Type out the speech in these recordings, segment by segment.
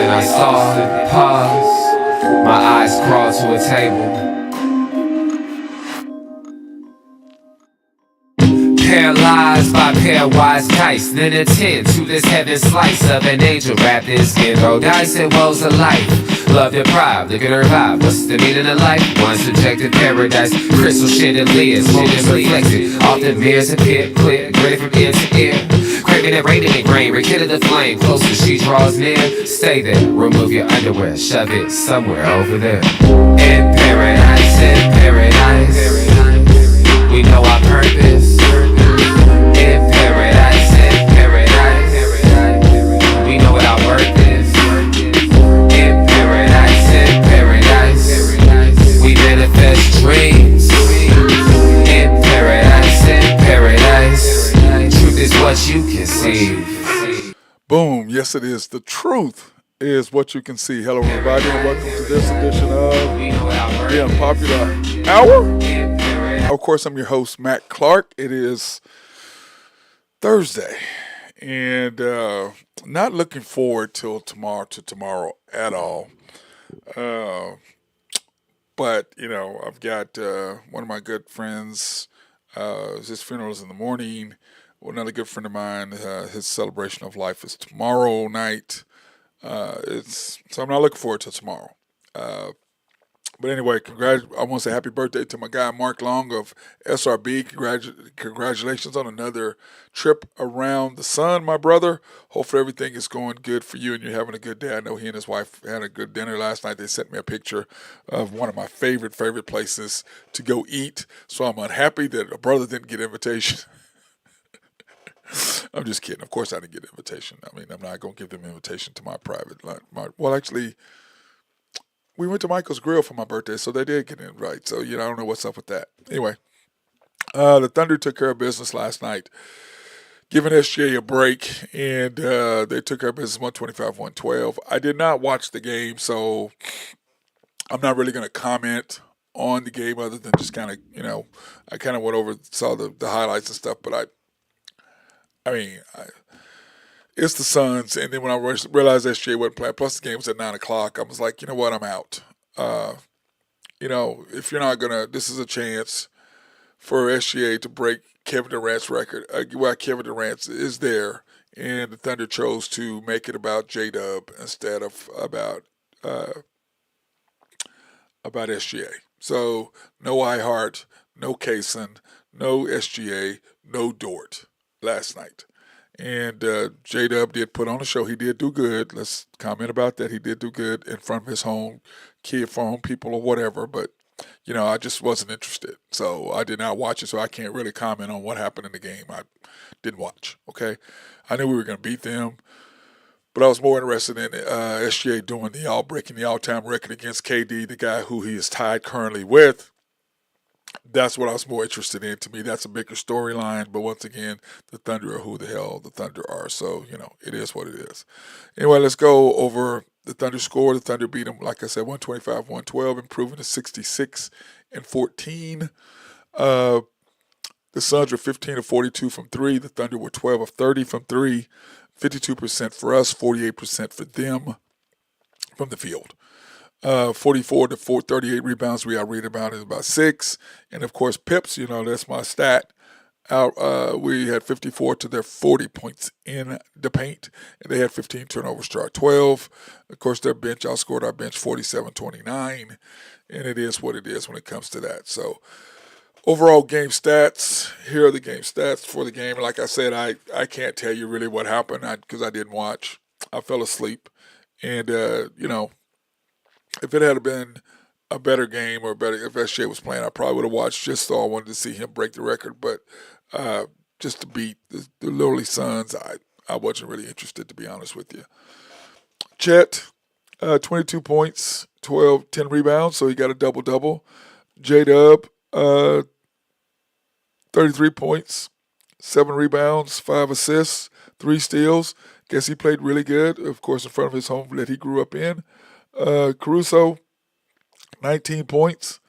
then I saw, pause, my eyes crawled to a table. Paralyzed by pairwise dice, then attend to this heaven slice of an angel wrapped in skin. Roll dice and woes of life. Love deprived, look at her vibe. What's the meaning of life? One subjective paradise, crystal chandeliers, moments reflected. Off the mirrors appear clear, gritted from ear to ear. Craving it, raining it, rain, rekindle the flame. Closer she draws near, stay there. Remove your underwear, shove it somewhere over there. In paradise, we know our purpose. In paradise, we know what our worth is. In paradise, we manifest dreams. In paradise, truth is what you can see. Boom, yes it is. The truth is what you can see. Hello everybody and welcome to this edition of the Unpopular Hour. Of course, I'm your host, Matt Clark. It is Thursday, and not looking forward to tomorrow at all. But, you know, I've got one of my good friends, his funeral is in the morning. Another good friend of mine, his celebration of life is tomorrow night. So I'm not looking forward to tomorrow. But anyway, I want to say happy birthday to my guy Mark Long of SRB. Congratulations on another trip around the sun, my brother. Hopefully everything is going good for you and you're having a good day. I know he and his wife had a good dinner last night. They sent me a picture of one of my favorite places to go eat. So I'm unhappy that a brother didn't get an invitation. I'm just kidding. Of course I didn't get an invitation. I mean, I'm not going to give them an invitation to my private life. Actually, we went to Michael's Grill for my birthday, so they did get an invite. So, I don't know what's up with that. Anyway, the Thunder took care of business last night, giving SGA a break, and they took care of business 125-112. I did not watch the game, so I'm not really going to comment on the game other than just kind of, I kind of went over, saw the highlights and stuff, but it's the Suns, and then when I realized SGA wasn't playing, plus the game was at 9 o'clock, I was like, you know what, I'm out. If you're not going to, this is a chance for SGA to break Kevin Durant's record. While Kevin Durant is there, and the Thunder chose to make it about J-Dub instead of about SGA. So, no iHeart, no Kaysen, no SGA, no Dort last night. And J-Dub did put on a show. He did do good. Let's comment about that. He did do good in front of his home people or whatever. But, I just wasn't interested. So I did not watch it. So I can't really comment on what happened in the game. I didn't watch, okay? I knew we were going to beat them. But I was more interested in SGA breaking the all-time record against KD, the guy who he is tied currently with. That's what I was more interested in. To me, that's a bigger storyline. But once again, the Thunder are who the hell the Thunder are. So, it is what it is. Anyway, let's go over the Thunder score. The Thunder beat them, like I said, 125-112, improving to 66-14. The Suns were 15-42 from three. The Thunder were 12-30 from three. 52% for us, 48% for them from the field. 44 to 38 rebounds. I read about is about 6. And of course, Pips, that's my stat. We had 54 to their 40 points in the paint. And they had 15 turnovers to our 12. Of course, their bench outscored our bench 47-29. And it is what it is when it comes to that. So, overall game stats. Here are the game stats for the game. Like I said, I can't tell you really what happened because I didn't watch. I fell asleep. And, if it had been a better game or if SGA was playing, I probably would have watched just so I wanted to see him break the record. But just to beat the lowly Suns, I wasn't really interested, to be honest with you. Chet, 22 points, 10 rebounds, so he got a double-double. J-Dub, 33 points, 7 rebounds, 5 assists, 3 steals. Guess he played really good, of course, in front of his home that he grew up in. Caruso, 19 points,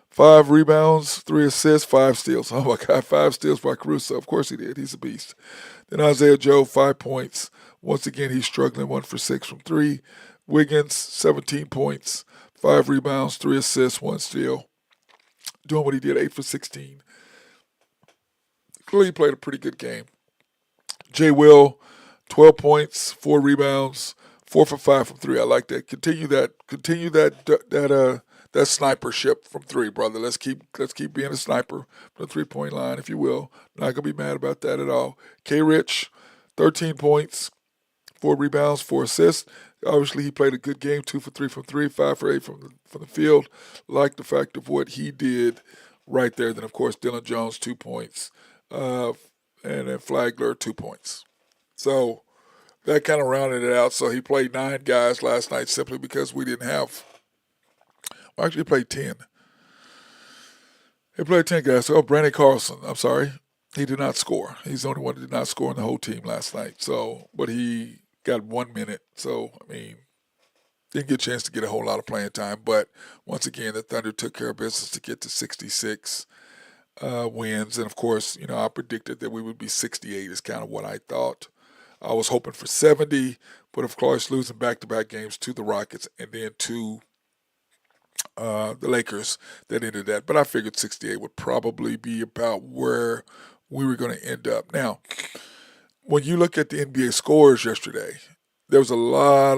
5 rebounds, 3 assists, 5 steals. Oh my God, 5 steals by Caruso. Of course he did. He's a beast. Then Isaiah Joe, 5 points. Once again, he's struggling, 1 for 6 from 3. Wiggins, 17 points, 5 rebounds, 3 assists, 1 steal. Doing what he did, 8 for 16. Clearly played a pretty good game. Jay Will, 12 points, 4 rebounds, 4 for 5 from 3. I like that. Continue that snipership from 3, brother. Let's keep being a sniper from the 3-point line, if you will. Not gonna be mad about that at all. K. Rich, 13 points, 4 rebounds, 4 assists. Obviously, he played a good game, 2 for 3 from 3, 5 for 8 from the field. Like the fact of what he did right there. Then, of course, Dylan Jones, 2 points. And then Flagler, 2 points. So that kind of rounded it out. So he played 9 guys last night simply because we didn't have. Well, actually, he played 10. He played 10 guys. So, Brandon Carlson, I'm sorry. He did not score. He's the only one that did not score in the whole team last night. So, but he got 1 minute. So, I mean, didn't get a chance to get a whole lot of playing time. But once again, the Thunder took care of business to get to 66 wins. And of course, I predicted that we would be 68 is kind of what I thought. I was hoping for 70, but of course, losing back-to-back games to the Rockets and then to the Lakers, that ended that. But I figured 68 would probably be about where we were going to end up. Now, when you look at the NBA scores yesterday, there was a lot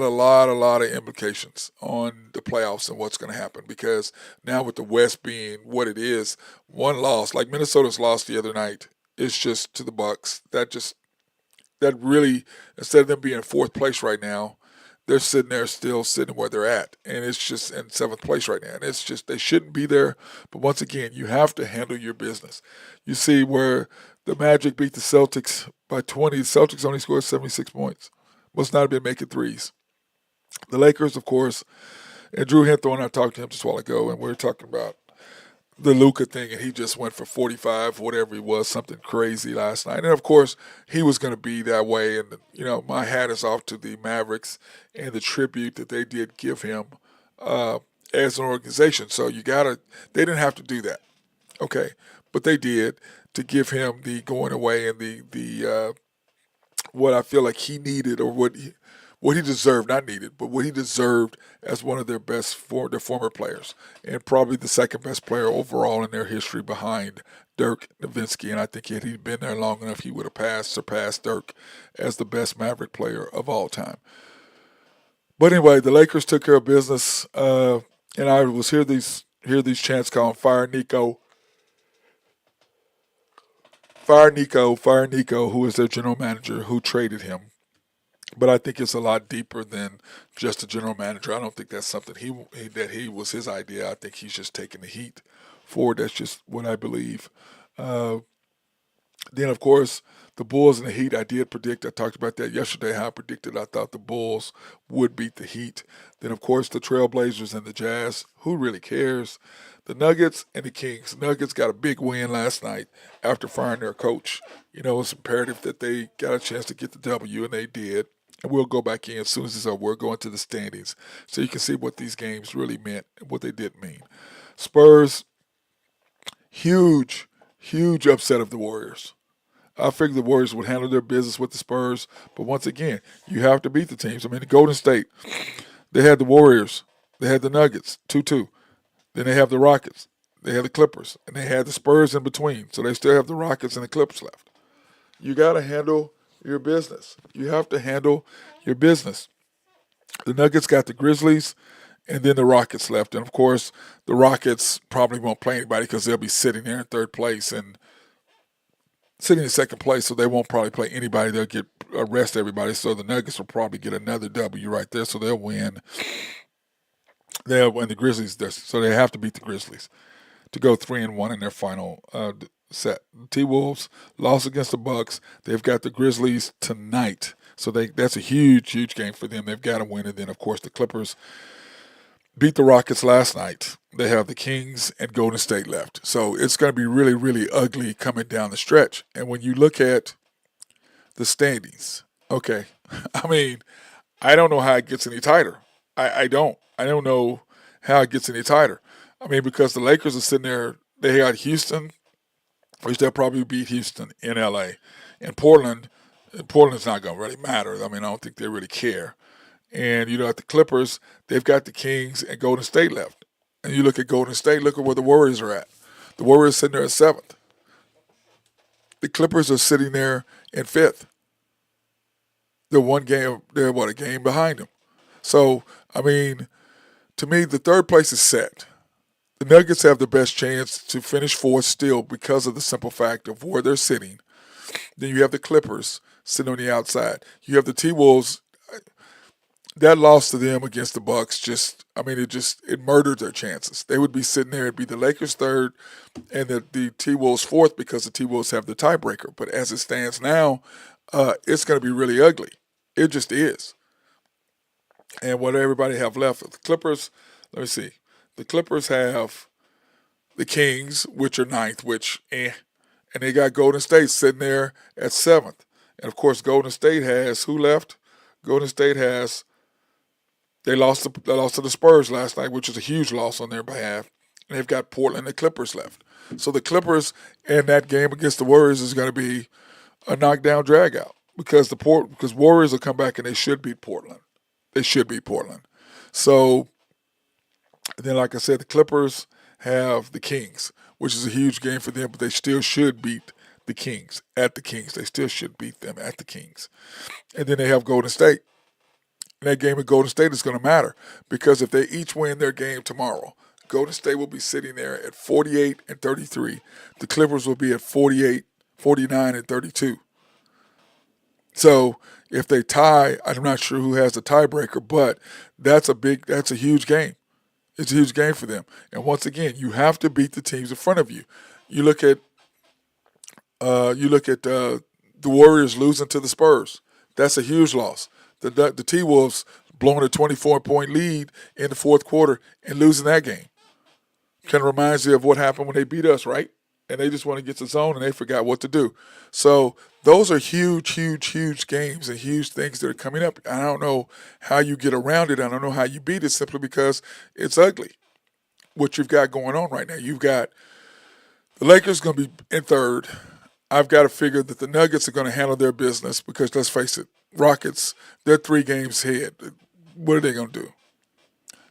of implications on the playoffs and what's going to happen, because now with the West being what it is, one loss, like Minnesota's loss the other night, it's just to the Bucks. That really, instead of them being in 4th place right now, they're sitting there still sitting where they're at, and it's just in 7th place right now. And it's just, they shouldn't be there. But once again, you have to handle your business. You see where the Magic beat the Celtics by 20. The Celtics only scored 76 points. Must not have been making threes. The Lakers, of course, and Drew Henthorne, I talked to him just a while ago, and we were talking about the Luka thing, and he just went for 45, whatever he was, something crazy last night. And of course, he was going to be that way. And my hat is off to the Mavericks and the tribute that they did give him as an organization. So they didn't have to do that, okay, but they did, to give him the going away and the what I feel like he needed, or what he deserved, not needed, but what he deserved as one of their their former players, and probably the second best player overall in their history behind Dirk Nowitzki. And I think had he been there long enough, he would have surpassed Dirk as the best Maverick player of all time. But anyway, the Lakers took care of business, and I was hear these chants calling "Fire Nico." Fire Nico, who is their general manager, who traded him. But I think it's a lot deeper than just a general manager. I don't think that's something he was his idea. I think he's just taking the heat for it. That's just what I believe. Then, of course, the Bulls and the Heat, I did predict. I talked about that yesterday, how I predicted I thought the Bulls would beat the Heat. Then, of course, the Trailblazers and the Jazz. Who really cares? The Nuggets and the Kings. Nuggets got a big win last night after firing their coach. It's imperative that they got a chance to get the W, and they did. And we'll go back in as soon as it's over. We're going to the standings so you can see what these games really meant and what they didn't mean. Spurs, huge upset of the Warriors. I figured the Warriors would handle their business with the Spurs, but once again, you have to beat the teams. I mean, the Golden State, they had the Warriors, they had the Nuggets, 2-2. Then they have the Rockets, they have the Clippers, and they had the Spurs in between. So they still have the Rockets and the Clippers left. You got to handle your business. You have to handle your business. The Nuggets got the Grizzlies, and then the Rockets left. And, of course, the Rockets probably won't play anybody because they'll be sitting there in 3rd place and sitting in 2nd place, so they won't probably play anybody. They'll arrest everybody. So the Nuggets will probably get another W right there, so they'll win. They'll win the Grizzlies, so they have to beat the Grizzlies to go 3-1 in their final set. The T-Wolves lost against the Bucks. They've got the Grizzlies tonight, so that's a huge game for them. They've got to win. And then, of course, the Clippers beat the Rockets last night. They have the Kings and Golden State left. So it's going to be really ugly coming down the stretch. And when you look at the standings, okay, I mean, I don't know how it gets any tighter. I don't know how it gets any tighter. I mean, because the Lakers are sitting there, they got Houston, which they'll probably beat Houston in L.A. And Portland's not going to really matter. I mean, I don't think they really care. And at the Clippers, they've got the Kings and Golden State left. And you look at Golden State, look at where the Warriors are at. The Warriors sitting there at seventh. The Clippers are sitting there in fifth. They're a game behind them. So, I mean, to me, the third place is set. The Nuggets have the best chance to finish fourth still because of the simple fact of where they're sitting. Then you have the Clippers sitting on the outside. You have the T-Wolves. That loss to them against the Bucks it murdered their chances. They would be sitting there. It'd be the Lakers third and the T-Wolves fourth because the T-Wolves have the tiebreaker. But as it stands now, it's going to be really ugly. It just is. And what everybody have left, the Clippers, let me see. The Clippers have the Kings, which are ninth, and they got Golden State sitting there at seventh. And of course, Golden State has who left? Golden State has they lost to the Spurs last night, which is a huge loss on their behalf. And they've got Portland and Clippers left. So the Clippers in that game against the Warriors is going to be a knockdown drag out because Warriors will come back and they should beat Portland. They should beat Portland. So then, like I said, the Clippers have the Kings, which is a huge game for them, but they still should beat the Kings at the Kings. They still should beat them at the Kings. And then they have Golden State. And that game at Golden State is going to matter because if they each win their game tomorrow, Golden State will be sitting there at 48 and 33. The Clippers will be at 48, 49 and 32. So if they tie, I'm not sure who has the tiebreaker, but that's a huge game. It's a huge game for them. And once again, you have to beat the teams in front of you. You look at the Warriors losing to the Spurs. That's a huge loss. The T-Wolves blowing a 24-point lead in the fourth quarter and losing that game. Kind of reminds you of what happened when they beat us, right? And they just want to get to zone and they forgot what to do. So those are huge, huge, huge games and huge things that are coming up. I don't know how you get around it. I don't know how you beat it simply because it's ugly what you've got going on right now. You've got the Lakers going to be in third. I've got to figure that the Nuggets are going to handle their business because, let's face it, Rockets, they're 3 games ahead. What are they going to do?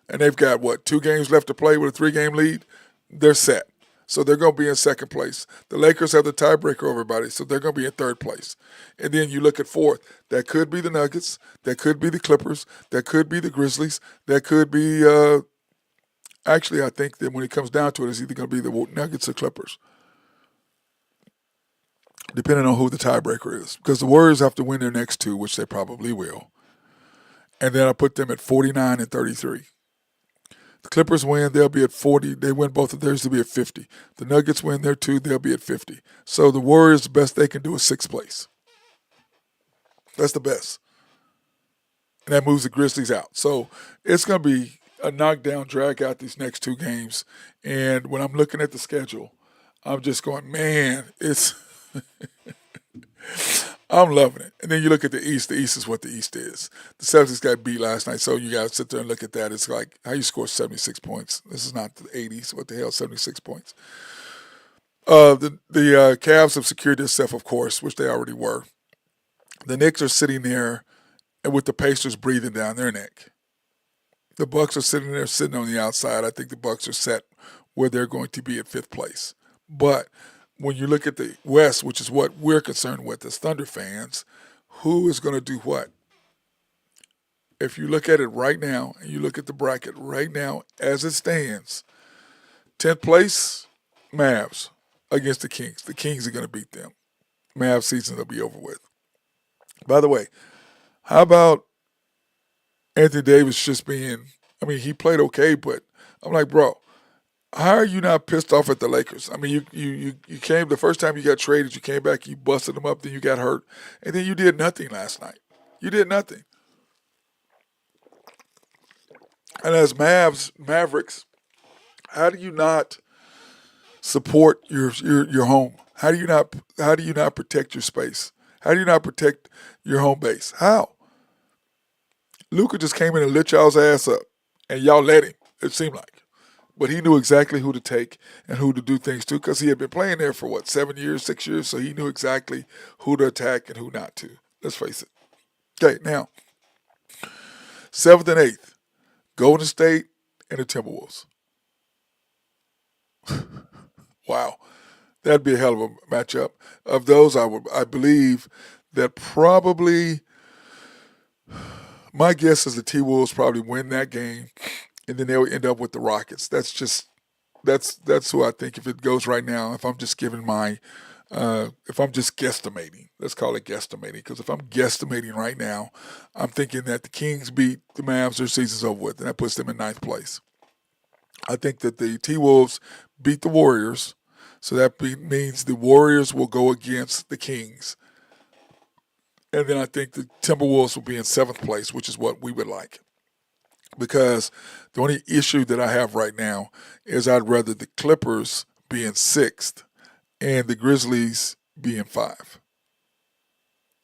And they've got, 2 games left to play with a 3-game lead? They're set. So they're going to be in second place. The Lakers have the tiebreaker over everybody, so they're going to be in third place. And then you look at fourth. That could be the Nuggets. That could be the Clippers. That could be the Grizzlies. That could be actually, I think that when it comes down to it, it's either going to be the Nuggets or Clippers, depending on who the tiebreaker is. Because the Warriors have to win their next 2, which they probably will. And then I put them at 49 and 33. The Clippers win, they'll be at 40. They win both of theirs, they'll be at 50. The Nuggets win their 2, they'll be at 50. So the Warriors, the best they can do is 6th place. That's the best. And that moves the Grizzlies out. So it's going to be a knockdown, drag out these next 2 games. And when I'm looking at the schedule, I'm just going, man, it's I'm loving it. And then you look at the East. The East is what the East is. The Celtics got beat last night, so you got to sit there and look at that. It's like, how you score 76 points? This is not the 80s. What the hell, 76 points? The Cavs have secured themselves, of course, which they already were. The Knicks are sitting there and with the Pacers breathing down their neck. The Bucks are sitting there, sitting on the outside. I think the Bucks are set where they're going to be at 5th place. But when you look at the West, which is what we're concerned with as Thunder fans, who is going to do what? If you look at it right now, and you look at the bracket right now as it stands, 10th place, Mavs against the Kings. The Kings are going to beat them. Mavs season will be over with. By the way, how about Anthony Davis just being, he played okay, but I'm like, bro, how are you not pissed off at the Lakers? You came, the first time you got traded, you came back, you busted them up, then you got hurt, and then you did nothing last night. You did nothing. And as Mavericks, how do you not support your home? How do you not protect your space? How do you not protect your home base? How? Luka just came in and lit y'all's ass up, and y'all let him, it seemed like. But he knew exactly who to take and who to do things to because he had been playing there for, 7 years, 6 years, so he knew exactly who to attack and who not to. Let's face it. Okay, now, 7th and 8th, Golden State and the Timberwolves. Wow, that'd be a hell of a matchup. Of those, I believe that probably my guess is the T Wolves probably win that game, and then they'll end up with the Rockets. That's who I think if it goes right now. If I'm just giving my if I'm just guesstimating, let's call it guesstimating, because if I'm guesstimating right now, I'm thinking that the Kings beat the Mavs, their season's over with, and that puts them in ninth place. I think that the T Wolves beat the Warriors, so means the Warriors will go against the Kings. And then I think the Timberwolves will be in seventh place, which is what we would like. Because the only issue that I have right now is I'd rather the Clippers be in sixth and the Grizzlies be in five.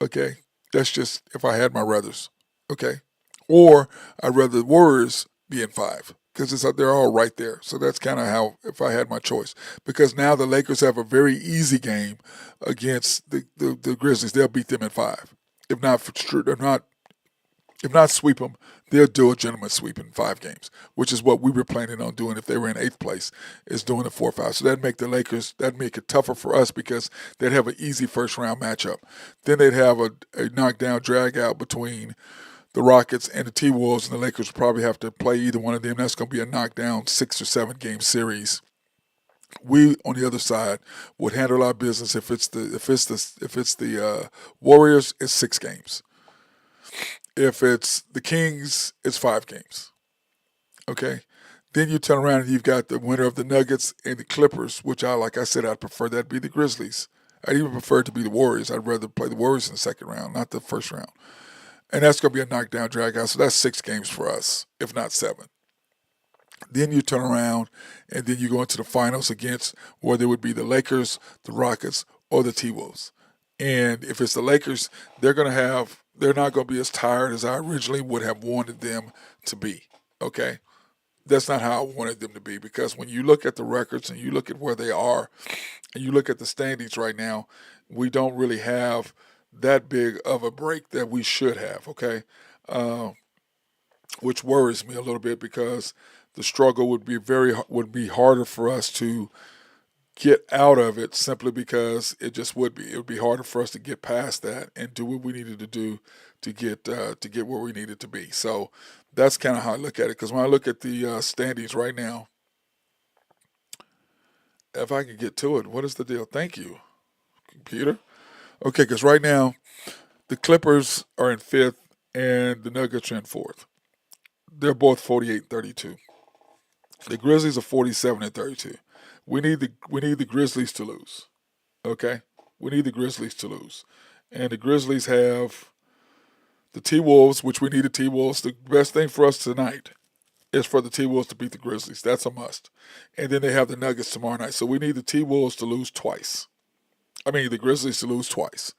Okay? That's just if I had my ruthers. Okay? Or I'd rather the Warriors be in five because they're all right there. So that's kind of how, if I had my choice. Because now the Lakers have a very easy game against the Grizzlies. They'll beat them in five. If not, if not sweep them, they'll do a gentleman sweep in 5 games, which is what we were planning on doing if they were in eighth place, is doing the 4-5. So that'd make it tougher for us because they'd have an easy first round matchup. Then they'd have a knockdown drag out between the Rockets and the T Wolves, and the Lakers would probably have to play either one of them. That's going to be a knockdown 6 or 7 game series. We on the other side would handle our business. If it's the Warriors, it's 6 games. If it's the Kings, it's 5 games. Okay? Then you turn around and you've got the winner of the Nuggets and the Clippers, which like I said, I'd prefer that be the Grizzlies. I'd even prefer it to be the Warriors. I'd rather play the Warriors in the second round, not the first round. And that's going to be a knockdown drag out. So that's 6 games for us, if not 7. Then you turn around and then you go into the finals against whether it would be the Lakers, the Rockets, or the T-Wolves. And if it's the Lakers, they're not going to be as tired as I originally would have wanted them to be. Okay? That's not how I wanted them to be, because when you look at the records and you look at where they are and you look at the standings right now, we don't really have that big of a break that we should have, okay? Which worries me a little bit because the struggle would be harder for us to get out of it, simply because it just would be. It would be harder for us to get past that and do what we needed to do to get where we needed to be. So that's kind of how I look at it. Because when I look at the standings right now, if I can get to it, what is the deal? Thank you, computer. Okay, because right now the Clippers are in fifth and the Nuggets are in fourth. They're both 48-32. The Grizzlies are 47-32. We need the Grizzlies to lose. Okay? We need the Grizzlies to lose. And the Grizzlies have the T-Wolves, which we need the T-Wolves. The best thing for us tonight is for the T-Wolves to beat the Grizzlies. That's a must. And then they have the Nuggets tomorrow night. So we need the T-Wolves to lose twice. I mean, the Grizzlies to lose twice.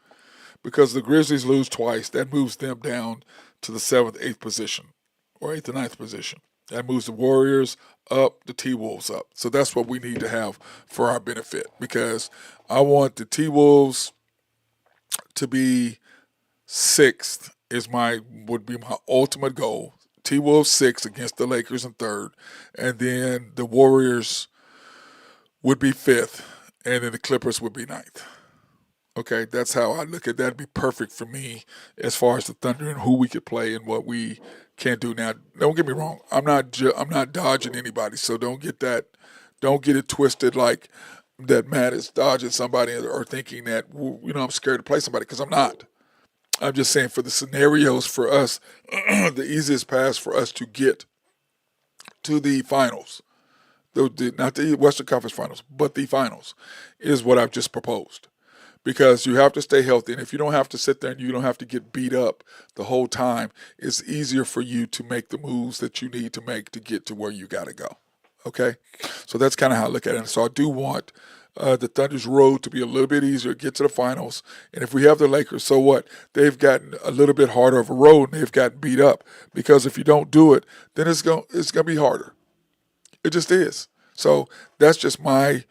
Because the Grizzlies lose twice, that moves them down to the 7th, 8th position, or 8th and 9th position. That moves the Warriors up, the T-Wolves up. So that's what we need to have for our benefit, because I want the T-Wolves to be 6th would be my ultimate goal. T-Wolves 6th against the Lakers in 3rd, and then the Warriors would be 5th, and then the Clippers would be 9th. Okay, that's how I look at that. It'd be perfect for me as far as the Thunder and who we could play and what we can do. Now, don't get me wrong. I'm not dodging anybody, so don't get it twisted like that Matt is dodging somebody or thinking that I'm scared to play somebody, because I'm not. I'm just saying, for the scenarios for us, the easiest path for us to get to the finals, not the Western Conference Finals, but the finals, is what I've just proposed. Because you have to stay healthy, and if you don't have to sit there and you don't have to get beat up the whole time, it's easier for you to make the moves that you need to make to get to where you got to go. Okay? So that's kind of how I look at it. And so I do want the Thunder's road to be a little bit easier, get to the finals. And if we have the Lakers, so what? They've gotten a little bit harder of a road, and they've gotten beat up. Because if you don't do it, then it's going to be harder. It just is. So that's just my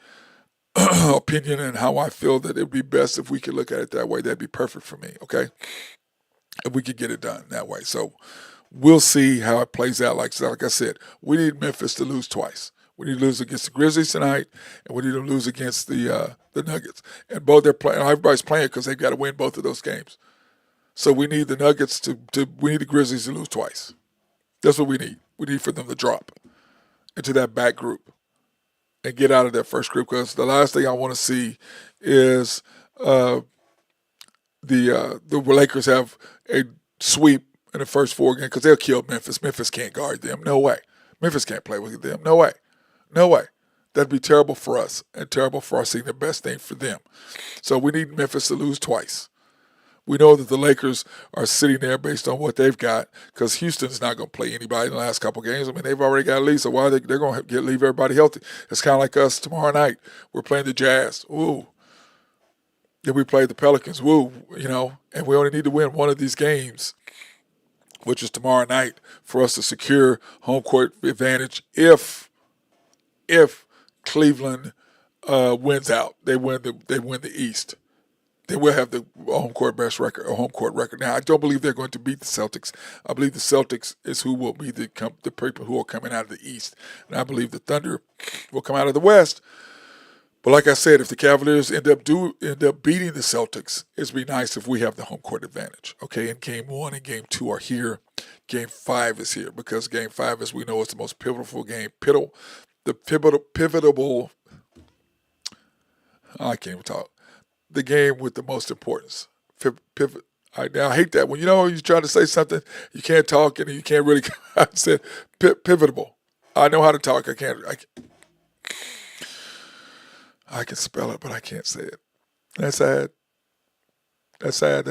opinion and how I feel that it would be best if we could look at it that way. That'd be perfect for me, okay? If we could get it done that way. So we'll see how it plays out. Like I said, we need Memphis to lose twice. We need to lose against the Grizzlies tonight, and we need to lose against the Nuggets. And both they're playing. Everybody's playing because they've got to win both of those games. So we need the Nuggets we need the Grizzlies to lose twice. That's what we need. We need for them to drop into that back group and get out of that first group, because the last thing I want to see is the Lakers have a sweep in the first 4 games, because they'll kill Memphis. Memphis can't guard them. No way. Memphis can't play with them. No way. No way. That'd be terrible for us and terrible for us seeing the best thing for them. So we need Memphis to lose twice. We know that the Lakers are sitting there based on what they've got, because Houston's not going to play anybody in the last couple games. I mean, they've already got a lead, so why they're going to leave everybody healthy? It's kind of like us tomorrow night. We're playing the Jazz. Ooh. Then we play the Pelicans. Woo. And we only need to win one of these games, which is tomorrow night, for us to secure home court advantage if Cleveland wins out. They win the East. Then we'll have the home court record. Now, I don't believe they're going to beat the Celtics. I believe the Celtics is who will be the people who are coming out of the East. And I believe the Thunder will come out of the West. But like I said, if the Cavaliers end up beating the Celtics, it'd be nice if we have the home court advantage. Okay, and Game 1 and Game 2 are here. Game 5 is here, because Game 5, as we know, is the most pivotal game. Pivotal. I can't even talk. The game with the most importance. Pivot. Now I hate that when you're trying to say something, you can't talk and you can't really. I said pivotal. I know how to talk. I can spell it, but I can't say it. That's sad. That's sad.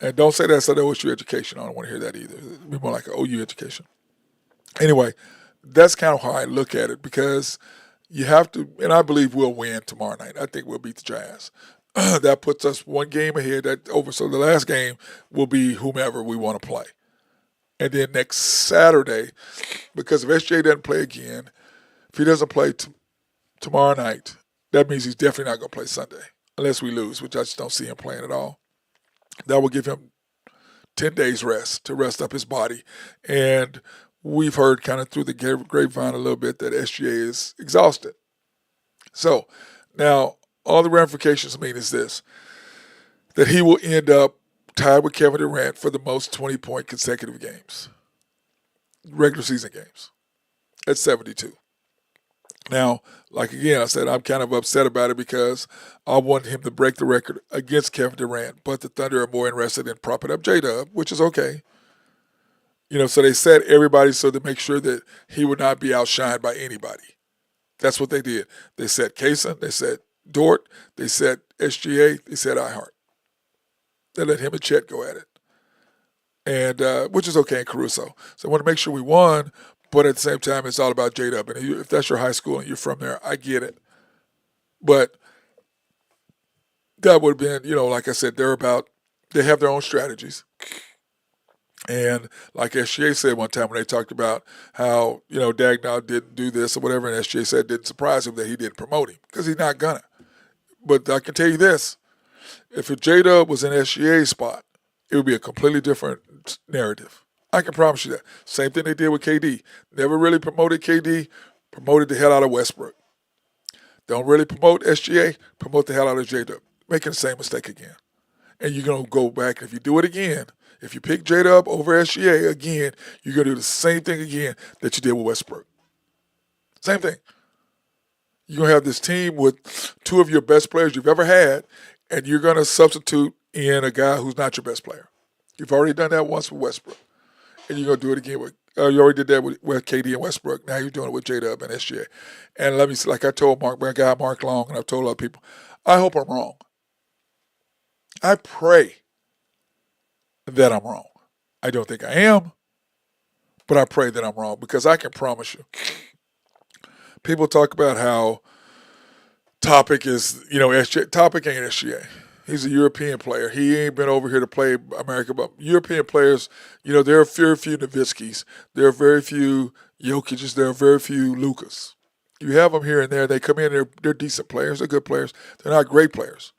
And don't say that's an OSU education. I don't want to hear that either. It'd be more like an OU education. Anyway, that's kind of how I look at it, because you have to, and I believe we'll win tomorrow night. I think we'll beat the Jazz. That puts us one game ahead. So the last game will be whomever we want to play. And then next Saturday, because if SJ doesn't play again, if he doesn't play tomorrow night, that means he's definitely not going to play Sunday, unless we lose, which I just don't see him playing at all. That will give him 10 days rest to rest up his body. And we've heard kind of through the grapevine a little bit that SGA is exhausted. So now all the ramifications mean is this, that he will end up tied with Kevin Durant for the most 20-point consecutive games, regular season games, at 72. Now, like again, I said, I'm kind of upset about it, because I want him to break the record against Kevin Durant, but the Thunder are more interested in propping up J-Dub, which is okay. So they set everybody so to make sure that he would not be outshined by anybody. That's what they did. They set Kaysen, they set Dort, they set SGA, they set iHeart. They let him and Chet go at it, and which is okay in Caruso. So I want to make sure we won, but at the same time, it's all about J-Dub. And if that's your high school and you're from there, I get it. But that would have been, like I said, they have their own strategies. And like SGA said one time when they talked about how, Dagnall didn't do this or whatever, and SGA said it didn't surprise him that he didn't promote him, because he's not gonna. But I can tell you this, if J-Dub was in SGA's spot, it would be a completely different narrative. I can promise you that. Same thing they did with KD. Never really promoted KD, promoted the hell out of Westbrook. Don't really promote SGA, promote the hell out of J-Dub. Making the same mistake again. And you're going to go back, and if you do it again, if you pick J-Dub over SGA again, you're going to do the same thing again that you did with Westbrook. Same thing. You're going to have this team with 2 of your best players you've ever had, and you're going to substitute in a guy who's not your best player. You've already done that once with Westbrook. And you're going to do it again with, you already did that with KD and Westbrook. Now you're doing it with J-Dub and SGA. And let me see, like I told my guy Mark Long, and I've told other people, I hope I'm wrong. I pray that I'm wrong. I don't think I am, but I pray that I'm wrong, because I can promise you, people talk about how Topic is, SGA. Topic ain't SGA. He's a European player. He ain't been over here to play America. But European players, there are very few Nowitzkis. There are very few Jokic's. There are very few Lukas. You have them here and there. They come in, they're decent players. They're good players. They're not great players.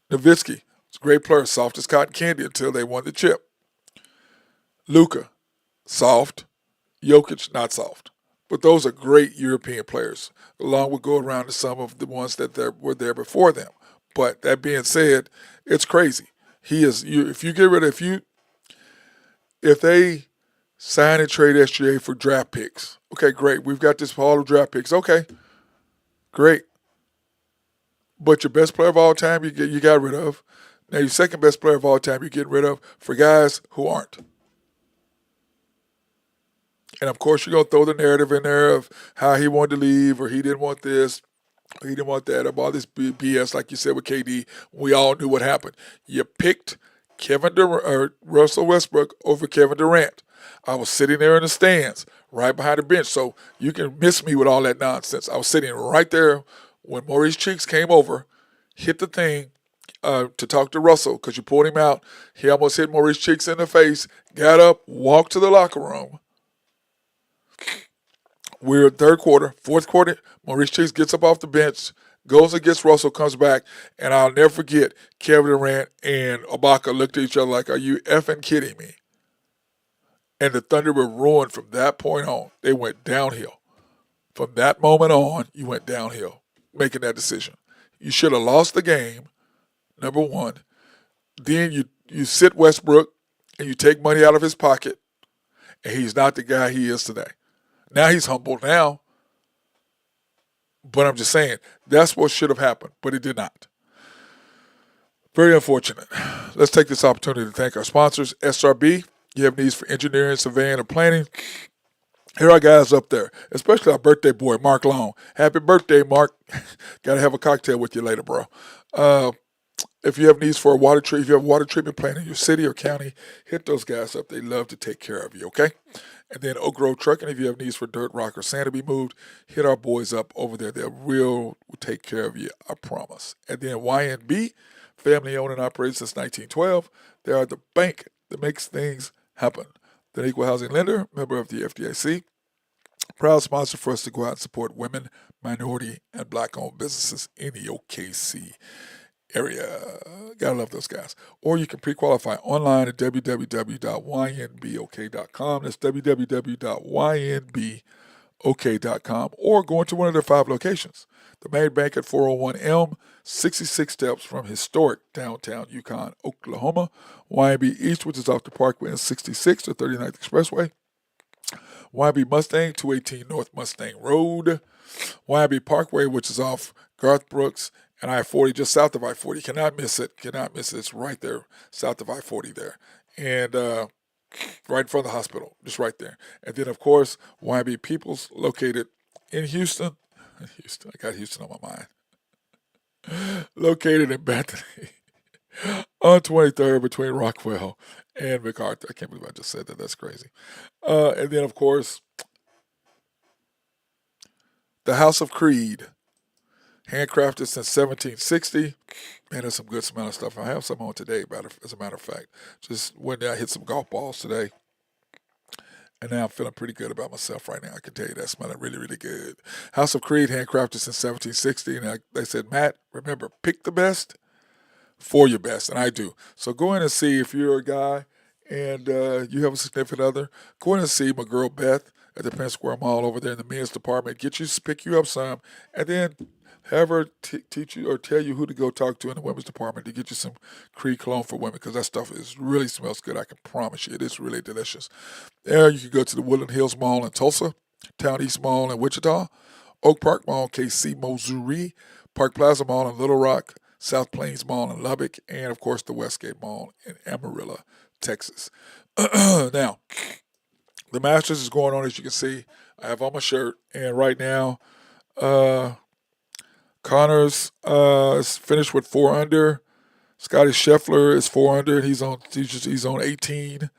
Nowitzki was a great player, soft as cotton candy until they won the chip. Luka, soft. Jokic, not soft. But those are great European players. Along with go around to some of the ones that were there before them. But that being said, it's crazy. He is. If you get rid of if they sign and trade SGA for draft picks, okay, great. We've got this haul of draft picks. Okay, great. But your best player of all time, you got rid of. Now your second best player of all time, you get rid of for guys who aren't. And of course, you're gonna throw the narrative in there of how he wanted to leave, or he didn't want this, or he didn't want that, or all this BS, like you said with KD. We all knew what happened. You picked Russell Westbrook over Kevin Durant. I was sitting there in the stands, right behind the bench, so you can miss me with all that nonsense. I was sitting right there when Maurice Cheeks came over, hit the thing to talk to Russell because you pulled him out. He almost hit Maurice Cheeks in the face. Got up, walked to the locker room. We're third quarter, fourth quarter. Maurice Cheeks gets up off the bench, goes and gets Russell, comes back, and I'll never forget Kevin Durant and Ibaka looked at each other like, "Are you effing kidding me?" And the Thunder were ruined from that point on. They went downhill. From that moment on, you went downhill making that decision. You should have lost the game, number one. Then you sit Westbrook and you take money out of his pocket, and he's not the guy he is today. Now he's humble now, but I'm just saying that's what should have happened, but it did not. Very unfortunate. Let's take this opportunity to thank our sponsors, SRB. You have needs for engineering, surveying, or planning. Here are guys up there, especially our birthday boy, Mark Long. Happy birthday, Mark. Got to have a cocktail with you later, bro. If you have needs for a water treatment, if you have a water treatment plant in your city or county, hit those guys up. They love to take care of you, okay? And then Oak Grove Trucking, if you have needs for dirt, rock, or sand to be moved, hit our boys up over there. They're will take care of you, I promise. And then YNB, family owned and operated since 1912. They are the bank that makes things happen. The Equal Housing Lender, member of the FDIC, proud sponsor for us to go out and support women, minority, and black-owned businesses in the OKC area. Gotta love those guys. Or you can pre-qualify online at www.ynbok.com. That's www.ynbok.com. Or go into one of their 5 locations. The main bank at 401 Elm, 66 steps from historic downtown Yukon, Oklahoma. YNB East, which is off the Parkway and 66 to 39th Expressway. YNB Mustang, 218 North Mustang Road. YNB Parkway, which is off Garth Brooks and I-40, just south of I-40. Cannot miss it. Cannot miss it. It's right there, south of I-40 there. And right in front of the hospital, just right there. And then, of course, YNB Peoples, located in Houston. I got Houston on my mind. Located in Bethany on 23rd between Rockwell and MacArthur. I can't believe I just said that. That's crazy. And then, of course, the House of Creed. Handcrafted since 1760. Man, there's some good smelling stuff. I have some on today, as a matter of fact. Just went down, hit some golf balls today. And now I'm feeling pretty good about myself right now. I can tell you that, smelling really, really good. House of Creed, handcrafted since 1760. And they said, Matt, remember, pick the best for your best. And I do. So go in and see if you're a guy and you have a significant other. Go in and see my girl Beth at the Penn Square Mall over there in the men's department. Pick you up some. And then have her teach you or tell you who to go talk to in the women's department to get you some Creed cologne for women, because that stuff really smells good. I can promise you. It is really delicious. There you can go to the Woodland Hills Mall in Tulsa, Town East Mall in Wichita, Oak Park Mall in KC, Missouri, Park Plaza Mall in Little Rock, South Plains Mall in Lubbock, and, of course, the Westgate Mall in Amarillo, Texas. Now, the Masters is going on, as you can see. I have on my shirt, and right now, Connors is finished with 4 under. Scotty Scheffler is 4 under. He's on 18.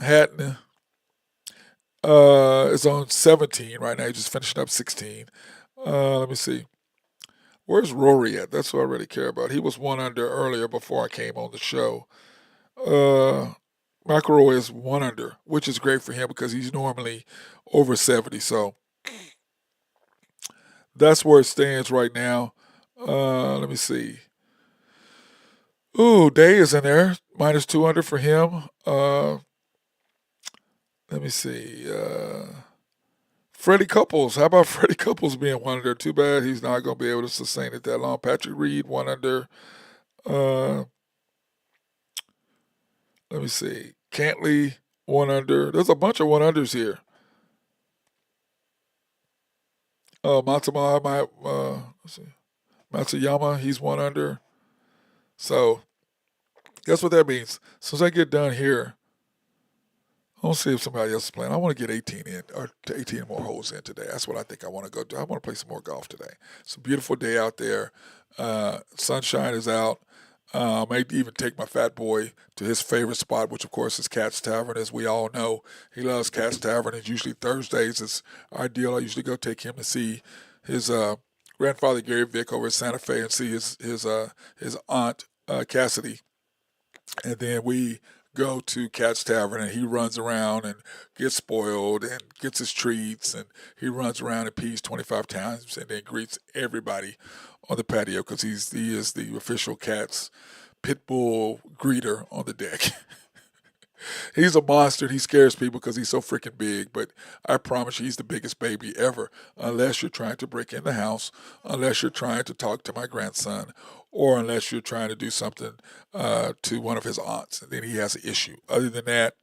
Hatton is on 17 right now. He's just finishing up 16. Let me see. Where's Rory at? That's what I really care about. He was 1 under earlier before I came on the show. McIlroy is 1 under, which is great for him because he's normally over 70. So that's where it stands right now. Let me see. Ooh, Day is in there. -2 under for him. Let me see. Freddie Couples. How about Freddie Couples being one under? Too bad he's not going to be able to sustain it that long. Patrick Reed, one under. Uh, Let me see. Cantley, one under. There's a bunch of one unders here. Let's see. Matsuyama, he's one under. So that's what that means. As soon as I get done here, I want to see if somebody else is playing. I want to get 18 in, or 18 more holes in today. That's what I think I want to go do. I want to play some more golf today. It's a beautiful day out there. Sunshine is out. I may even take my fat boy to his favorite spot, which of course is Cat's Tavern. As we all know, he loves Cat's Tavern. It's usually Thursdays. It's our deal. I usually go take him to see his grandfather Gary Vick over at Santa Fe and see his aunt Cassidy, and then we go to Cat's Tavern, and he runs around and gets spoiled and gets his treats, and he runs around and pees 25 times and then greets everybody on the patio because he is the official Cat's pit bull greeter on the deck. He's a monster. And he scares people because he's so freaking big. But I promise you, he's the biggest baby ever. Unless you're trying to break in the house, unless you're trying to talk to my grandson, or unless you're trying to do something to one of his aunts, and then he has an issue. Other than that,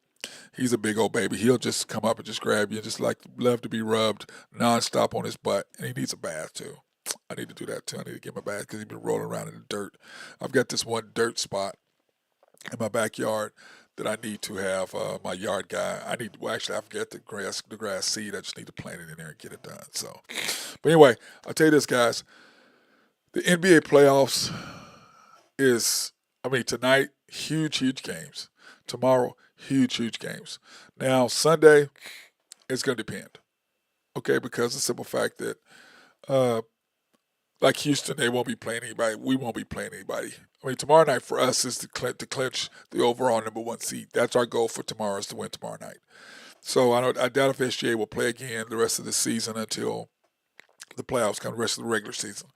he's a big old baby. He'll just come up and just grab you, and just like love to be rubbed nonstop on his butt. And he needs a bath too. I need to do that too. I need to give him a bath because he's been rolling around in the dirt. I've got this one dirt spot in my backyard that I need to have my yard guy. Actually, I forget the grass seed. I just need to plant it in there and get it done. So, but anyway, I'll tell you this, guys. The NBA playoffs tonight, huge games. Tomorrow, huge games. Now, Sunday, it's going to depend. Okay, because of the simple fact that, like Houston, they won't be playing anybody. We won't be playing anybody. Tomorrow night for us is to clinch the overall number one seed. That's our goal for tomorrow, is to win tomorrow night. So I doubt if SGA will play again the rest of the season until the playoffs come, the rest of the regular season,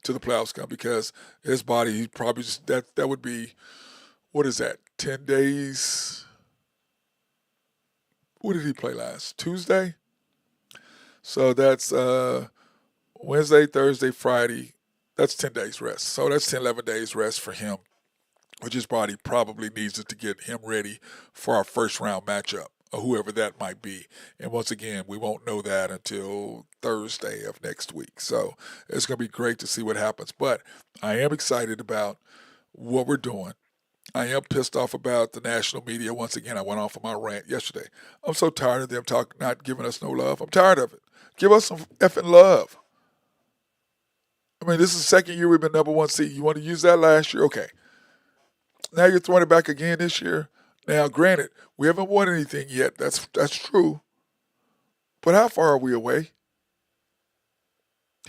till the playoffs come, because his body, he probably just, that would be, what is that, 10 days? What did he play last? Tuesday? So that's Wednesday, Thursday, Friday. That's 10 days rest. So that's 10, 11 days rest for him, which his body probably needs it to get him ready for our first round matchup, or whoever that might be. And once again, we won't know that until Thursday of next week. So it's going to be great to see what happens. But I am excited about what we're doing. I am pissed off about the national media. Once again, I went off on my rant yesterday. I'm so tired of them not giving us no love. I'm tired of it. Give us some effing love. This is the second year we've been number one seed. You want to use that last year? Okay. Now you're throwing it back again this year. Now, granted, we haven't won anything yet. That's true. But how far are we away?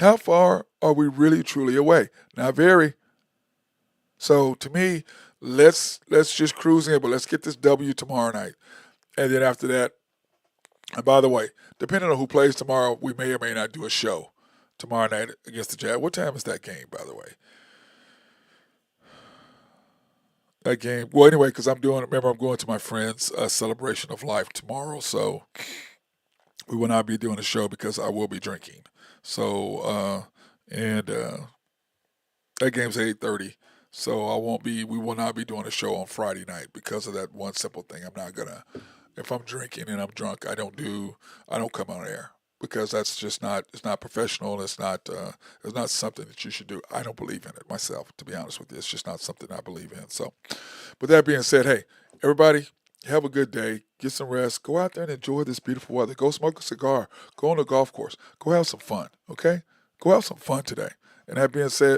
How far are we really, truly away? Not very. So, to me, let's just cruise in, but let's get this W tomorrow night. And then after that, and by the way, depending on who plays tomorrow, we may or may not do a show tomorrow night against the Jazz. What time is that game, by the way? That game. Well, anyway, because I'm going to my friend's celebration of life tomorrow, so we will not be doing a show because I will be drinking. So, that game's at 8:30. So we will not be doing a show on Friday night because of that one simple thing. I'm not gonna, if I'm drinking and I'm drunk, I don't come on air, because that's just it's not professional. It's not something that you should do. I don't believe in it myself, to be honest with you. It's just not something I believe in. So, with that being said, hey, everybody, have a good day. Get some rest. Go out there and enjoy this beautiful weather. Go smoke a cigar. Go on a golf course. Go have some fun, okay? Go have some fun today. And that being said,